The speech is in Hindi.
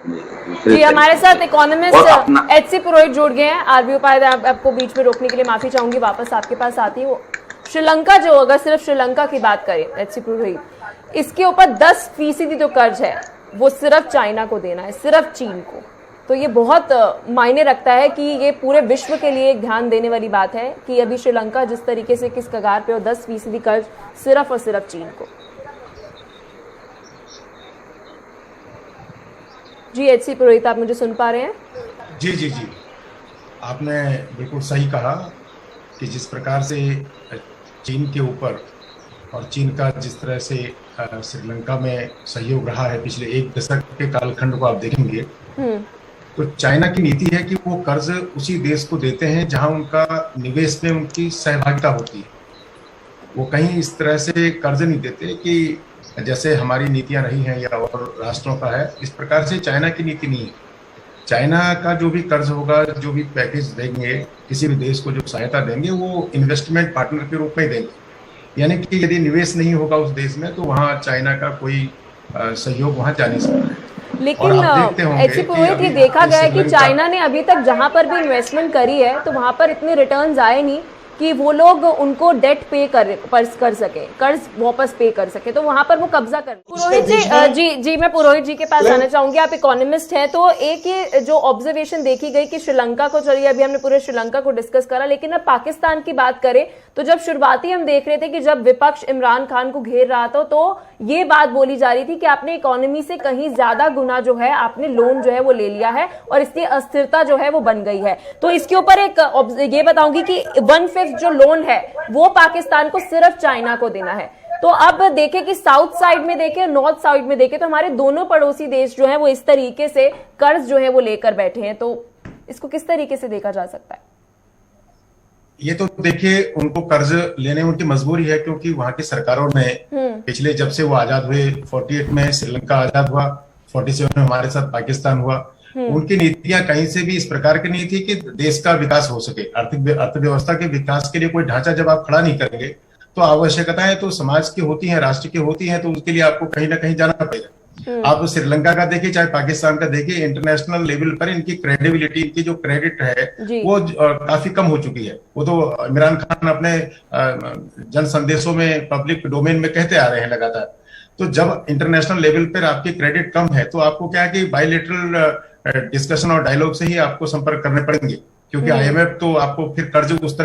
जी, हमारे साथ इकोनॉमिस्ट एचसी पुरोहित जुड़ गए हैं। आरबी उपाध्याय, आपको बीच में रोकने के लिए माफी चाहूंगी, वापस आपके पास आती हूँ। श्रीलंका जो, अगर सिर्फ श्रीलंका की बात करें एचसी पुरोहित, इसके ऊपर 10% जो कर्ज है वो सिर्फ चाइना को देना है, सिर्फ चीन को। तो ये बहुत मायने रखता है कि ये पूरे विश्व के लिए एक ध्यान देने वाली बात है कि अभी श्रीलंका जिस तरीके से किस कगार पे, और 10% कर्ज सिर्फ और सिर्फ चीन को। जी एचसी पुरोहित, आप मुझे सुन पा रहे हैं? जी जी जी, आपने बिल्कुल सही कहा कि जिस प्रकार से चीन के ऊपर और चीन का जिस तरह से श्रीलंका में सहयोग रहा है पिछले 1 दशक के कालखंड को आप देखेंगे, तो चाइना की नीति है कि वो कर्ज उसी देश को देते हैं जहां उनका निवेश में उनकी सहभागिता होती है। वो कहीं इस तरह से कर्ज नहीं देते कि जैसे हमारी नीतियां रही हैं या और राष्ट्रों का है, इस प्रकार से चाइना की नीति नहीं है। चाइना का जो भी कर्ज होगा, जो भी पैकेज देंगे, किसी भी देश को जो सहायता देंगे, वो इन्वेस्टमेंट पार्टनर के रूप में देंगे। यानी कि यदि निवेश नहीं होगा उस देश में तो वहाँ चाइना का कोई सहयोग वहाँ जा नहीं सकता है। लेकिन एचसी पुरोहित, ये देखा गया है कि चाइना ने अभी तक जहां पर भी इन्वेस्टमेंट करी है तो वहां पर इतने रिटर्न्स आए नहीं कि वो लोग उनको डेट पे कर सके, कर्ज वापस पे कर सके, तो वहां पर वो कब्जा कर। पुरोहित जी, मैं पुरोहित जी के पास आना चाहूंगी। आप इकोनॉमिस्ट हैं, तो एक ये जो ऑब्जर्वेशन देखी गई कि श्रीलंका को, चलिए अभी हमने पूरे श्रीलंका को डिस्कस करा, लेकिन अब पाकिस्तान की बात करें तो जब शुरुआती हम देख रहे थे कि जब विपक्ष इमरान खान को घेर रहा था तो ये बात बोली जा रही थी कि आपने इकोनॉमी से कहीं ज्यादा गुना जो है आपने लोन जो है वो ले लिया है और इसलिए अस्थिरता जो है वो बन गई है। तो इसके ऊपर एक ये बताऊंगी कि 1/5 जो लोन है वो पाकिस्तान को सिर्फ चाइना को देना है। तो अब देखें कि साउथ साइड में देखें, नॉर्थ साइड में देखें, तो हमारे दोनों पड़ोसी देश जो है वो इस तरीके से कर्ज जो है वो लेकर बैठे हैं। तो इसको किस तरीके से देखा जा सकता है? ये तो देखिए, उनको कर्ज लेने उनकी मजबूरी है, क्योंकि वहां की सरकारों ने पिछले, जब से वो आजाद हुए, 48 में श्रीलंका आजाद हुआ, 47 में हमारे साथ पाकिस्तान हुआ, उनकी नीतियां कहीं से भी इस प्रकार की नहीं थी कि देश का विकास हो सके। अर्थव्यवस्था के विकास के लिए कोई ढांचा जब आप खड़ा नहीं करेंगे तो आवश्यकताएं तो समाज की होती हैं, राष्ट्र की होती हैं, तो उसके लिए आपको कहीं ना कहीं जाना पड़ेगा। आप श्रीलंका का देखिए, चाहे पाकिस्तान का देखिए, इंटरनेशनल लेवल पर इनकी क्रेडिबिलिटी, इनकी जो क्रेडिट है वो काफी कम हो चुकी है। वो तो इमरान खान अपने जन संदेशों में, पब्लिक डोमेन में कहते आ रहे हैं लगातार। तो जब इंटरनेशनल लेवल पर आपकी क्रेडिट कम है तो आपको क्या है कि बायलैटरल डिस्कशन और डायलॉग से ही आपको संपर्क करने पड़ेंगे, क्योंकि आईएमएफ तो आपको फिर कर्ज उस तरह